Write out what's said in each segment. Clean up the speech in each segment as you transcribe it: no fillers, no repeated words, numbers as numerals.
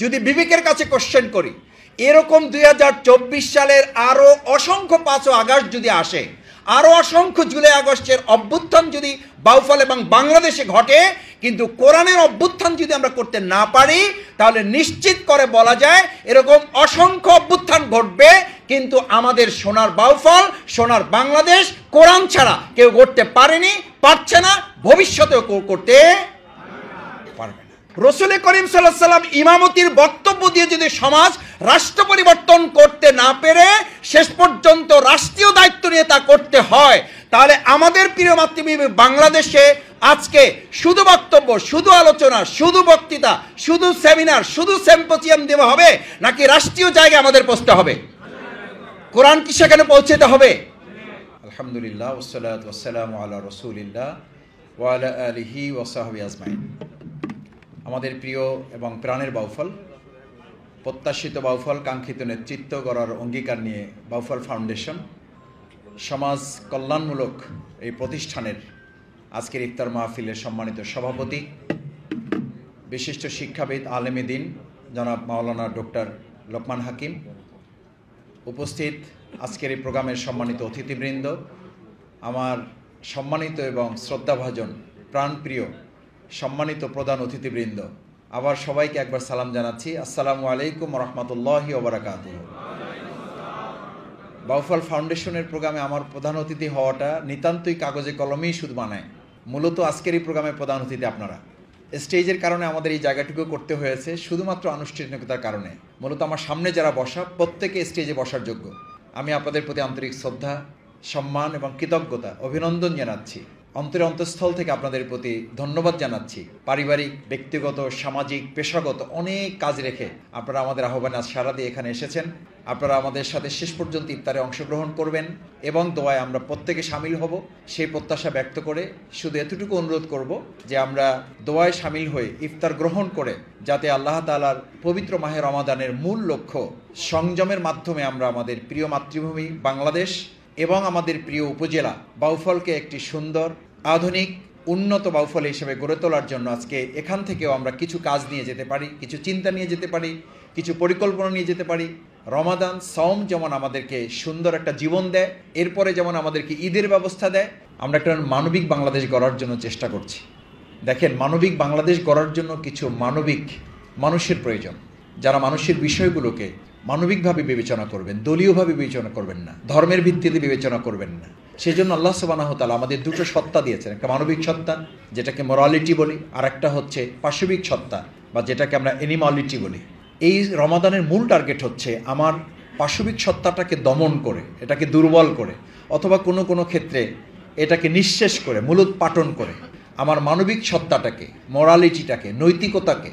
যদি বিবেকের কাছে কোশ্চেন করি, এরকম 2024 সালের আরও অসংখ্য 5 আগস্ট যদি আসে, আরও অসংখ্য জুলাই আগস্টের অভ্যুত্থান যদি বাউফল এবং বাংলাদেশে ঘটে, কিন্তু কোরআনের অভ্যুত্থান যদি আমরা করতে না পারি, তাহলে নিশ্চিত করে বলা যায় এরকম অসংখ্য অভ্যুত্থান ঘটবে, কিন্তু আমাদের সোনার বাউফল, সোনার বাংলাদেশ কোরআন ছাড়া কেউ করতে পারেনি, পারছে না, ভবিষ্যতেও করতে পারবে না। রসুল করিম সাল্লাল্লাহু আলাইহি ওয়াসাল্লাম ইমামতির বক্তব্য দিয়ে যদি সমাজ রাষ্ট্র পরিবর্তন করতে না পেরে শেষ পর্যন্ত রাষ্ট্রীয় দায়িত্ব নিয়ে তা করতে হয়, তাহলে আমাদের প্রিয় মাতৃভূমি বাংলাদেশে আজকে শুধু বক্তব্য, শুধু আলোচনা, শুধু বক্তৃতা, শুধু সেমিনার, শুধু সিম্পোজিয়াম দেওয়া হবে, নাকি রাষ্ট্রীয় জায়গায় আমাদের পৌঁছতে হবে? কোরআন কি সেখানে পৌঁছতে হবে? আলহামদুলিল্লাহ, ওয়াসসালাতু ওয়াসসালামু আলা রাসূলিল্লাহ ওয়া আলা আলিহি ওয়া সাহবিহি আজমাইন। আমাদের প্রিয় এবং প্রাণের বাউফল, প্রত্যাশিত বাউফল, কাঙ্ক্ষিত নেতৃত্ব গড়ার অঙ্গীকার নিয়ে বাউফল ফাউন্ডেশন সমাজ কল্যাণমূলক এই প্রতিষ্ঠানের আজকের ইফতার মাহফিলের সম্মানিত সভাপতি, বিশিষ্ট শিক্ষাবিদ, আলেমে দ্বীন জনাব মাওলানা ডক্টর লোকমান হাকিম, উপস্থিত আজকের এই প্রোগ্রামের সম্মানিত অতিথিবৃন্দ, আমার সম্মানিত এবং শ্রদ্ধাভাজন প্রাণপ্রিয় সম্মানিত প্রধান অতিথিবৃন্দ, আবার সবাইকে একবার সালাম জানাচ্ছি। আসসালামু আলাইকুম রহমতুল্লাহি ওয়া বারাকাতুহু। বাউফল ফাউন্ডেশনের প্রোগ্রামে আমার প্রধান অতিথি হওয়াটা নিতান্তই কাগজে কলমেই শুধু বানায়। মূলত আজকের এই প্রোগ্রামের প্রধান অতিথি আপনারা। স্টেজের কারণে আমাদের এই জায়গাটুকু করতে হয়েছে শুধুমাত্র আনুষ্ঠানিকতার কারণে। মূলত আমার সামনে যারা বসা, প্রত্যেকে স্টেজে বসার যোগ্য। আমি আপনাদের প্রতি আন্তরিক শ্রদ্ধা, সম্মান এবং কৃতজ্ঞতা, অভিনন্দন জানাচ্ছি। অন্তঃস্থল থেকে আপনাদের প্রতি ধন্যবাদ জানাচ্ছি। পারিবারিক, ব্যক্তিগত, সামাজিক, পেশাগত অনেক কাজ রেখে আপনারা আমাদের আহ্বানে আজ সাড়া দিয়ে এখানে এসেছেন। আপনারা আমাদের সাথে শেষ পর্যন্ত ইফতারে অংশগ্রহণ করবেন এবং দোয়ায় আমরা প্রত্যেকে সামিল হব, সেই প্রত্যাশা ব্যক্ত করে শুধু এতটুকু অনুরোধ করব যে আমরা দোয়ায় সামিল হয়ে ইফতার গ্রহণ করে যাতে আল্লাহ তাআলার পবিত্র মাহে রমাদানের মূল লক্ষ্য সংযমের মাধ্যমে আমরা আমাদের প্রিয় মাতৃভূমি বাংলাদেশ এবং আমাদের প্রিয় উপজেলা বাউফলকে একটি সুন্দর, আধুনিক, উন্নত বাউফল হিসেবে গড়ে তোলার জন্য আজকে এখান থেকেও আমরা কিছু কাজ নিয়ে যেতে পারি, কিছু চিন্তা নিয়ে যেতে পারি, কিছু পরিকল্পনা নিয়ে যেতে পারি। রমাদান সওম যেমন আমাদেরকে সুন্দর একটা জীবন দেয়, এরপরে যেমন আমাদেরকে ঈদের ব্যবস্থা দেয়, আমরা একটা মানবিক বাংলাদেশ গড়ার জন্য চেষ্টা করছি। দেখেন, মানবিক বাংলাদেশ গড়ার জন্য কিছু মানবিক মানুষের প্রয়োজন, যারা মানুষের বিষয়গুলোকে মানবিকভাবে বিবেচনা করবেন, দলীয়ভাবে বিবেচনা করবেন না, ধর্মের ভিত্তিতে বিবেচনা করবেন না। সেই জন্য আল্লাহ সুবহানাহু ওয়া তাআলা আমাদের দুটো সত্তা দিয়েছেন, একটা মানবিক সত্তা যেটাকে মোরালিটি বলি, আর একটা হচ্ছে পাশবিক সত্তা বা যেটাকে আমরা অ্যানিমালিটি বলি। এই রমাদানের মূল টার্গেট হচ্ছে আমার পাশবিক সত্তাটাকে দমন করে, এটাকে দুর্বল করে, অথবা কোনো কোনো ক্ষেত্রে এটাকে নিঃশেষ করে, মূলোৎপাটন করে আমার মানবিক সত্তাটাকে, মোরালিটিটাকে, নৈতিকতাকে,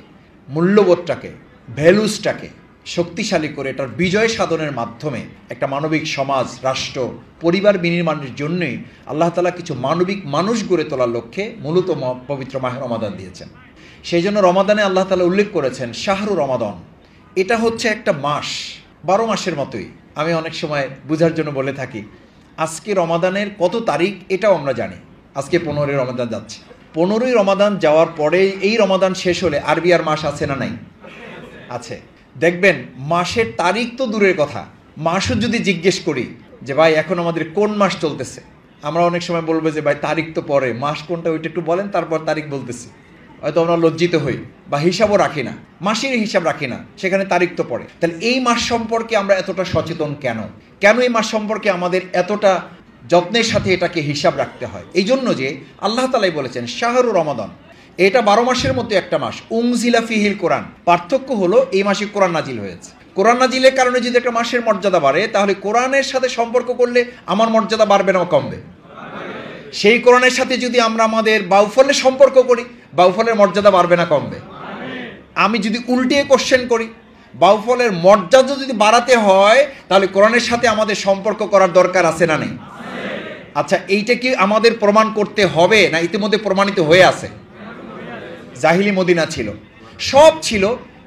মূল্যবোধটাকে, ভ্যালুসটাকে শক্তিশালী করে এটার বিজয় সাধনের মাধ্যমে একটা মানবিক সমাজ, রাষ্ট্র, পরিবার বিনির্মাণের জন্যই আল্লাহ তাআলা কিছু মানবিক মানুষ গড়ে তোলার লক্ষ্যে মূলত পবিত্র মাহে রমাদান দিয়েছেন। সেই জন্য রমাদানে আল্লাহ তাআলা উল্লেখ করেছেন শাহরু রমাদান। এটা হচ্ছে একটা মাস, 12 মাসের মতোই। আমি অনেক সময় বোঝার জন্য বলে থাকি, আজকে রমাদানের কত তারিখ এটাও আমরা জানি। আজকে 15ই রমাদান যাচ্ছে। 15ই রমাদান যাওয়ার পরে এই রমাদান শেষ হলে আরবি আর মাস আছে না নাই? আছে। দেখবেন মাসের তারিখ তো দূরের কথা, মাসও যদি জিজ্ঞেস করি যে ভাই এখন আমাদের কোন মাস চলতেছে, আমরা অনেক সময় বলবো যে ভাই তারিখ তো পরে, মাস কোনটা ওইটা একটু বলেন, তারপর তারিখ বলতেছি। হয়তো আমরা লজ্জিত হই বা হিসাবও রাখি না, মাসের হিসাব রাখি না, সেখানে তারিখ তো পড়ে। তাহলে এই মাস সম্পর্কে আমরা এতটা সচেতন কেন? কেন এই মাস সম্পর্কে আমাদের এতটা যত্নের সাথে এটাকে হিসাব রাখতে হয়? এই জন্য যে আল্লাহ তাআলাই বলেছেন শাহরু রমাদান, এটা 12 মাসের মধ্যে একটা মাস। উনজিলা ফিহিল কোরআন, পার্থক্য হলো এই মাসে কোরআন নাজিল হয়েছে। কোরআন নাজিলের কারণে যদি একটা মাসের মর্যাদা বাড়ে, তাহলে কোরআনের সাথে সম্পর্ক করলে আমার মর্যাদা বাড়বে না কমবে? সেই কোরআনের সাথে যদি আমরা আমাদের বাউফলের সম্পর্ক করি, বাউফলের মর্যাদা বাড়বে না কমবে? আমি যদি উল্টিয়ে কোশ্চেন করি, বাউফলের মর্যাদা যদি বাড়াতে হয়, তাহলে কোরআনের সাথে আমাদের সম্পর্ক করার দরকার আছে না নেই? আচ্ছা, এইটা কি আমাদের প্রমাণ করতে হবে না ইতিমধ্যে প্রমাণিত হয়ে আছে? জাহিলি মদিনা ছিল, সব ছিল,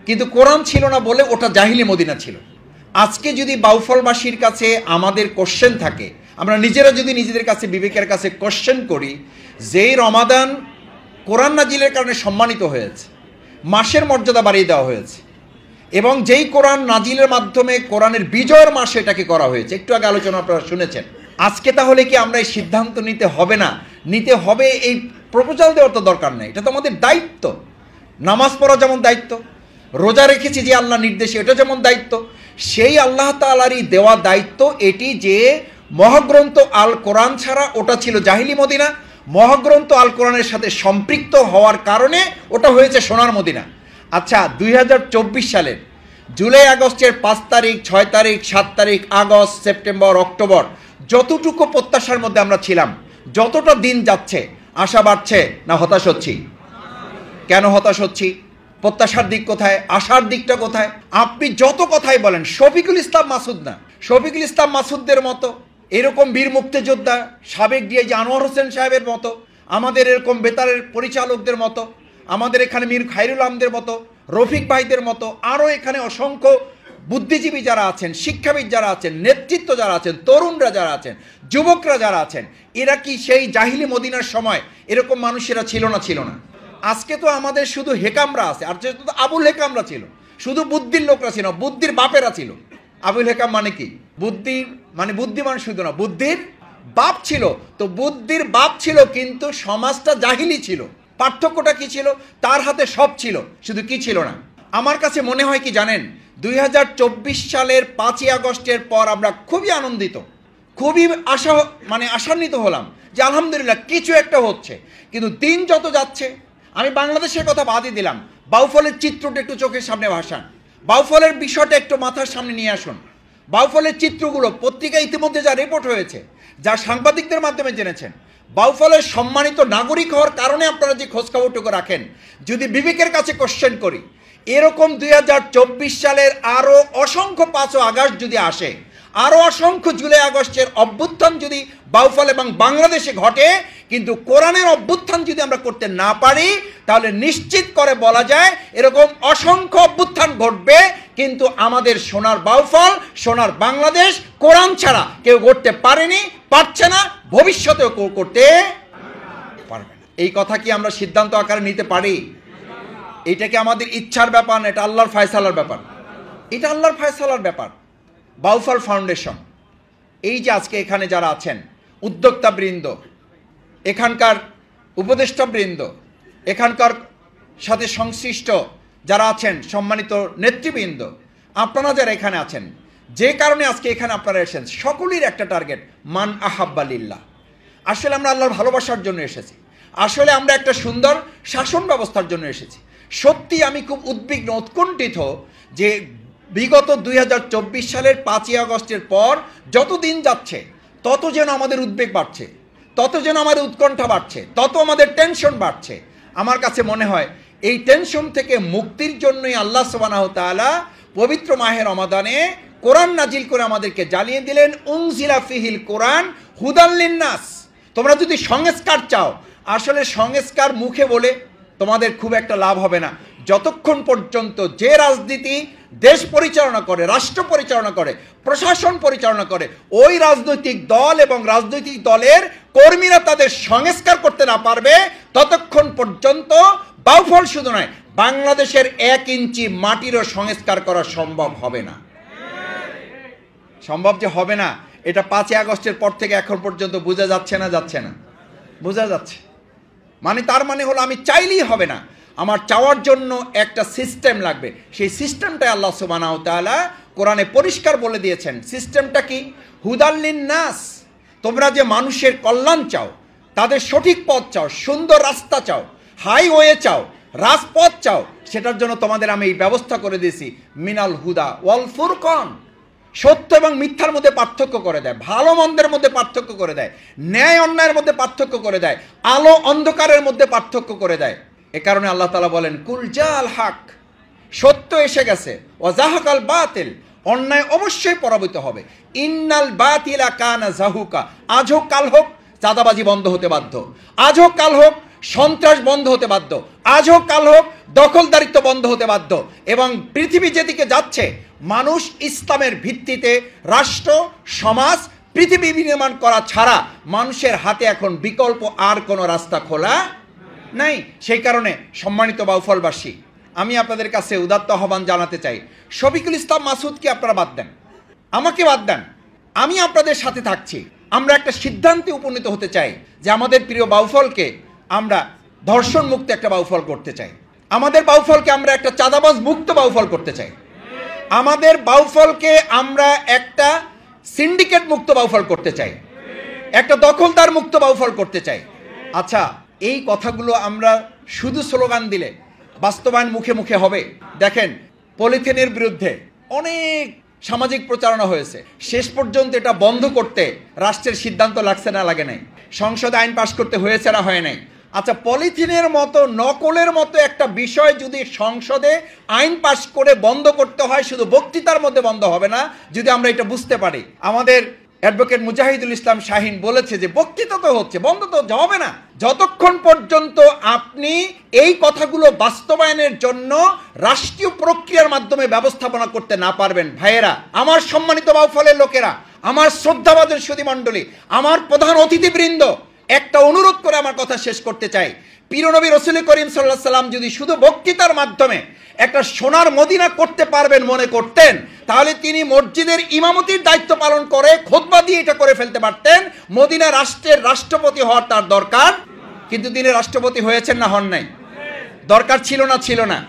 কিন্তু কোরআন ছিল না বলে ওটা জাহিলি মদিনা ছিল। আজকে যদি বাউফলবাসীর কাছে আমাদের কোশ্চেন থাকে, আমরা নিজেরা যদি নিজেদের কাছে বিবেকের কাছে কোশ্চেন করি, যেই রমাদান কোরআন নাজিলের কারণে সম্মানিত হয়েছে, মাসের মর্যাদা বাড়িয়ে দেওয়া হয়েছে, এবং যেই কোরআন নাজিলের মাধ্যমে কোরআনের বিজয়ের মাস এটাকে করা হয়েছে, একটু আগে আলোচনা আপনারা শুনেছেন। আজকে তাহলে কি আমরা এই সিদ্ধান্ত নিতে হবে না? নিতে হবে, এই প্রপোজাল দেওয়ার তো দরকার নেই, এটা তো আমাদের দায়িত্ব। নামাজ পড়া যেমন দায়িত্ব, রোজা রেখেছি যে আল্লাহ নির্দেশে, এটা যেমন দায়িত্ব, সেই আল্লাহ তাআলারই দেওয়া দায়িত্ব এটি যে মহাগ্রন্থ আল কোরআন ছাড়া ওটা ছিল জাহিলি মদিনা, মহাগ্রন্থ আল কোরআনের সাথে সম্পৃক্ত হওয়ার কারণে ওটা হয়েছে সোনার মদিনা। আচ্ছা, 2024 সালের জুলাই আগস্টের 5 তারিখ, 6 তারিখ, 7 তারিখ, আগস্ট, সেপ্টেম্বর, অক্টোবর, যতটুকু প্রত্যাশার মধ্যে আমরা ছিলাম, যতটা দিন যাচ্ছে আশা বাড়ছে না হতাশ হচ্ছি? কেন হতাশ হচ্ছি? প্রত্যাশার দিক কোথায়? আশার দিকটা কোথায়? আপনি যত কথাই বলেন, শফিকুল ইসলাম মাসুদ না, শফিকুল ইসলাম মাসুদদের মতো এরকম বীর মুক্তিযোদ্ধা, সাবেক ডিআইজি আনোয়ার হোসেন সাহেবের মতো, আমাদের এরকম বেতারের পরিচালকদের মতো, আমাদের এখানে মীর খায়রুল আলমদের মতো, রফিক ভাইদের মতো, আরও এখানে অসংখ্য বুদ্ধিজীবী যারা আছেন, শিক্ষাবিদ যারা আছেন, নেতৃত্ব যারা আছেন, তরুণরা যারা আছেন, যুবকরা যারা আছেন, এরা কি সেই জাহিলি মদিনার সময় এরকম মানুষেরা ছিল না? ছিল না। আজকে তো আমাদের শুধু হেকামরা আছে, আর যেহেতু আবুল হেকামরা ছিল, শুধু বুদ্ধির লোকরা ছিল, বুদ্ধির বাপেরা ছিল। আবুল হেকাম মানে কি? বুদ্ধির মানে বুদ্ধিমান শুধু না, বুদ্ধির বাপ ছিল। তো বুদ্ধির বাপ ছিল, কিন্তু সমাজটা জাহিলি ছিল। পার্থক্যটা কি ছিল? তার হাতে সব ছিল, শুধু কি ছিল না? আমার কাছে মনে হয় কি জানেন, 2024 সালের 5ই আগস্টের পর আমরা খুবই আনন্দিত, খুবই আশান্বিত হলাম যে আলহামদুলিল্লাহ কিছু একটা হচ্ছে। কিন্তু দিন যত যাচ্ছে, আমি বাংলাদেশের কথা বাদই দিলাম, বাউফলের চিত্রটা একটু চোখের সামনে ভাসান, বাউফলের বিষয়টা একটু মাথার সামনে নিয়ে আসুন। বাউফলের চিত্রগুলো পত্রিকায় ইতিমধ্যে যা রিপোর্ট হয়েছে, যা সাংবাদিকদের মাধ্যমে জেনেছেন, বাউফলের সম্মানিত নাগরিক হওয়ার কারণে আপনারা যে খোঁজখবরটুকু রাখেন, যদি বিবেকের কাছে কোশ্চেন করি, এরকম 2024 সালের আরও অসংখ্য 5 আগস্ট যদি আসে, আরও অসংখ্য জুলাই আগস্টের অভ্যুত্থান যদি বাউফল এবং বাংলাদেশে ঘটে, কিন্তু কোরআনের অভ্যুত্থান যদি আমরা করতে না পারি, তাহলে নিশ্চিত করে বলা যায় এরকম অসংখ্য অভ্যুত্থান ঘটবে, কিন্তু আমাদের সোনার বাউফল, সোনার বাংলাদেশ কোরআন ছাড়া কেউ করতে পারেনি, পারছে না, ভবিষ্যতেও কেউ করতে পারবে না। এই কথা কি আমরা সিদ্ধান্ত আকারে নিতে পারি? এটা কি আমাদের ইচ্ছার ব্যাপার না, এটা আল্লাহর ফায়সালার ব্যাপার? এটা আল্লাহর ফায়সালার ব্যাপার। বাউফল ফাউন্ডেশন, এই যে আজকে এখানে যারা আছেন, উদ্যোক্তাবৃন্দ, এখানকার উপদেষ্টাবৃন্দ, এখানকার সাথে সংশ্লিষ্ট যারা আছেন, সম্মানিত নেতৃবৃন্দ, আপনারা যারা এখানে আছেন, যে কারণে আজকে এখানে আপনারা এসেছেন, সকলের একটা টার্গেট, মান আহাব্বা লিল্লাহ। আসলে আমরা আল্লাহর ভালোবাসার জন্য এসেছি, আসলে আমরা একটা সুন্দর শাসন ব্যবস্থার জন্য এসেছি। সত্যি আমি খুব উদ্বিগ্ন, উৎকণ্ঠিত যে বিগত 2024 সালের 5ই আগস্টের পর যত দিন যাচ্ছে, তত যেন আমাদের উদ্বেগ বাড়ছে, তত যেন আমাদের উৎকণ্ঠা বাড়ছে, তত আমাদের টেনশন বাড়ছে। আমার কাছে মনে হয় এই টেনশন থেকে মুক্তির জন্যই আল্লাহ সুবহানাহু ওয়া তাআলা পবিত্র মাহে রমাদানে কোরআন নাজিল করে আমাদেরকে জ্বালিয়ে দিলেন, উনজিলা ফিহিল কোরআন হুদাল লিন্নাস। তোমরা যদি সংস্কার চাও, আসলে সংস্কার মুখে বলে তোমাদের খুব একটা লাভ হবে না, যতক্ষণ পর্যন্ত যে রাজনীতি দেশ পরিচালনা করে, রাষ্ট্র পরিচালনা করে, প্রশাসন পরিচালনা করে, ওই রাজনৈতিক দল এবং রাজনৈতিক দলের কর্মীরা তাদের সংস্কার করতে না পারবে, ততক্ষণ পর্যন্ত বাউফল শুধু নয়, বাংলাদেশের 1 ইঞ্চি মাটিরও সংস্কার করা সম্ভব হবে না। সম্ভব যে হবে না, এটা 5ই আগস্টের পর থেকে এখন পর্যন্ত বোঝা যাচ্ছে না? যাচ্ছে না? বোঝা যাচ্ছে। তার মানে হলো আমি চাইলেই হবে না, আমার চাওয়ার জন্য একটা সিস্টেম লাগবে। সেই সিস্টেমটাই আল্লাহ সুবহানাহু ওয়া তাআলা কোরআনে পরিষ্কার বলে দিয়েছেন। সিস্টেমটা কি? হুদাল লিন্নাস। তোমরা যে মানুষের কল্যাণ চাও, তাদের সঠিক পথ চাও, সুন্দর রাস্তা চাও, হাইওয়ে চাও, রাজপথ চাও, সেটার জন্য তোমাদের আমি এই ব্যবস্থা করে দিয়েছি, মিনাল হুদা ওয়াল ফুরকান। সত্য এবং মিথ্যার মধ্যে পার্থক্য করে দেয়, ভালো মন্দের মধ্যে পার্থক্য করে দেয়, ন্যায় অন্যায়ের মধ্যে পার্থক্য করে দেয়, আলো অন্ধকারের মধ্যে পার্থক্য করে দেয়। এ কারণে আল্লাহ তাআলা বলেন, কুল জাল হক, সত্য এসে গেছে, ওয়া জাহাকাল বাতিল, অন্যায় অবশ্যই পরাজিত হবে। ইন্নাল বাতিলা কানা জাহুকা, আজ হোক কাল হোক চাঁদাবাজি বন্ধ হতে বাধ্য, আজ হোক কাল হোক সন্ত্রাস বন্ধ হতে বাধ্য, আজ হোক কাল হোক দখলদারিত্ব বন্ধ হতে বাধ্য। এবং পৃথিবী যেদিকে যাচ্ছে, মানুষ ইসলামের ভিত্তিতে রাষ্ট্র, সমাজ, পৃথিবী বিনির্মাণ করা ছাড়া মানুষের হাতে এখন বিকল্প আর কোনো রাস্তা খোলা নাই। সেই কারণে সম্মানিত বাউফলবাসী, আমি আপনাদের কাছে উদাত্ত আহ্বান জানাতে চাই, শফিকুল ইসলাম মাসুদকে আপনারা বাদ দেন, আমাকে বাদ দেন, আমি আপনাদের সাথে থাকছি। আমরা একটা সিদ্ধান্তে উপনীত হতে চাই যে আমাদের প্রিয় বাউফলকে আমরা ধর্ষণ মুক্ত একটা বাউফল করতে চাই, আমাদের বাউফলকে আমরা একটা চাঁদাবাজ মুক্ত বাউফল করতে চাই, আমাদের বাউফলকে আমরা একটা সিন্ডিকেট মুক্ত বাউফল করতে চাই, একটা দখলদার মুক্ত বাউফল করতে চাই। আচ্ছা, এই কথাগুলো আমরা শুধু স্লোগান দিলে বাস্তবায়ন মুখে মুখে হবে? দেখেন, পলিথিনের বিরুদ্ধে অনেক সামাজিক প্রচারণা হয়েছে, শেষ পর্যন্ত এটা বন্ধ করতে রাষ্ট্রের সিদ্ধান্ত লাগছে না লাগে নাই, সংসদে আইন পাশ করতে হয়েছে না হয় নাই। আচ্ছা, পলিথিনের মতো নকলের মতো একটা বিষয় যদি সংসদে আইন পাশ করে বন্ধ করতে হয়, শুধু বক্তৃতার মধ্যে বন্ধ হবে না যদি আমরা এটা বুঝতে পারি। আমাদের অ্যাডভোকেট মুজাহিদুল ইসলাম শাহিন বলেছে যে বক্তৃতা তো হচ্ছে, বন্ধ তো হবে না যতক্ষণ পর্যন্ত আপনি এই কথাগুলো বাস্তবায়নের জন্য রাষ্ট্রীয় প্রক্রিয়ার মাধ্যমে ব্যবস্থাপনা করতে না পারবেন। ভাইয়েরা, আমার সম্মানিত বাউফলের লোকেরা, আমার শ্রদ্ধাভাজন সুধীমণ্ডলী, আমার প্রধান অতিথিবৃন্দ, একটা অনুরোধ করে আমার কথা শেষ করতে চাই। প্রিয়নবী রাসূল করিম সাল্লাল্লাহু আলাইহি সাল্লাম যদি শুধু বক্তৃতার মাধ্যমে একটা সোনার মদিনা করতে পারবেন মনে করতেন, তাহলে তিনি মসজিদের ইমামতির দায়িত্ব পালন করে খুতবা দিয়ে এটা করে ফেলতে পারতেন। মদিনা রাষ্ট্রের রাষ্ট্রপতি হওয়ার তার দরকার, কিন্তু তিনি রাষ্ট্রপতি হয়েছেন না হন নাই? দরকার ছিল না? ছিল না।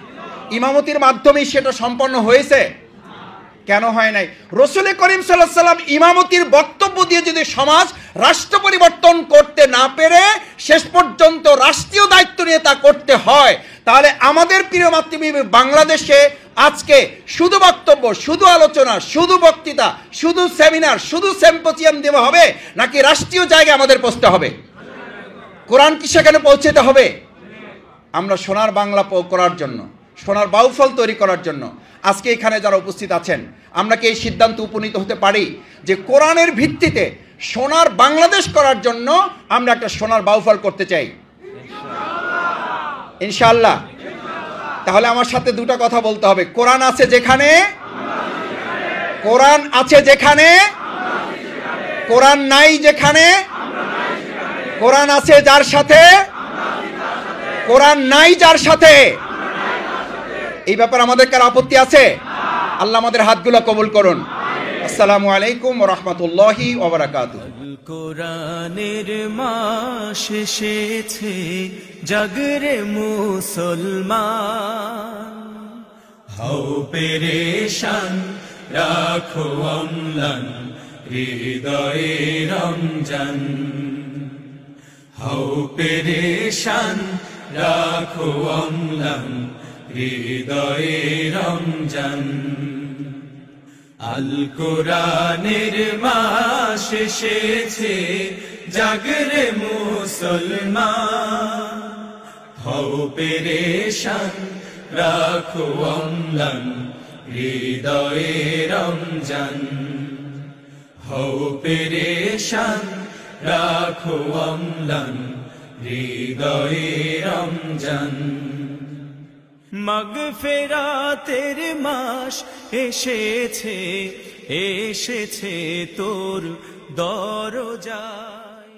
ইমামতির মাধ্যমেই সেটা সম্পন্ন হয়েছে? কেন হয় নাই? রাসূল করিম সাল্লাল্লাহু আলাইহি সাল্লাম ইমামতির বক্তব্য দিয়ে যদি সমাজ রাষ্ট্র পরিবর্তন করতে না পেরে শেষ পর্যন্ত রাষ্ট্রীয় দায়িত্ব নিয়ে তা করতে হয়, তাহলে আমাদের প্রিয় মাতৃভূমি বাংলাদেশে আজকে শুধু বক্তব্য, শুধু আলোচনা, শুধু বক্তৃতা, শুধু সেমিনার, শুধু সিম্পোজিয়াম দেওয়া হবে, নাকি রাষ্ট্রীয় জায়গায় আমাদের পৌঁছতে হবে? কোরআন কি সেখানে পৌঁছতে হবে? আমরা সোনার বাংলা করার জন্য, সোনার বাউফল তৈরি করার জন্য আজকে এখানে যারা উপস্থিত আছেন, আমরা কি এই সিদ্ধান্ত উপনীত হতে পারি যে কোরআনের ভিত্তিতে সোনার বাংলাদেশ করার জন্য আমরা একটা সোনার বাউফল করতে চাই? ইনশাআল্লাহ। তাহলে আমার সাথে দুটো কথা বলতে হবে। কোরআন আছে যেখানে, কোরআন আছে যেখানে, কোরআন নাই যেখানে, কোরআন আছে যার সাথে, কোরআন নাই যার সাথে। এই ব্যাপারে আমাদের কার আপত্তি আছে? আল্লাহ আমাদের হাতগুলো কবুল করুন। আসসালামু আলাইকুম ওয়া রাহমাতুল্লাহি ওয়া বারাকাতুহু। কোরআনের মাস এসেছে জাগরে মুসলমান, হও পেরেশান রাখো অম্লান হৃদয়ে রমজান, হও পেরেশান রাখো অম্লান হৃদয়ে রমজান। আল কোরআনের মাস এসেছে জাগরে মুসলমান, হও পেরেশান রাখো অম্লান হৃদয়ে রমজান, হও পেরেশান রাখো অম্লান হৃদয়ে রমজান। মাগফিরাতের মাস এসেছে, এসেছে তোর দরজায়।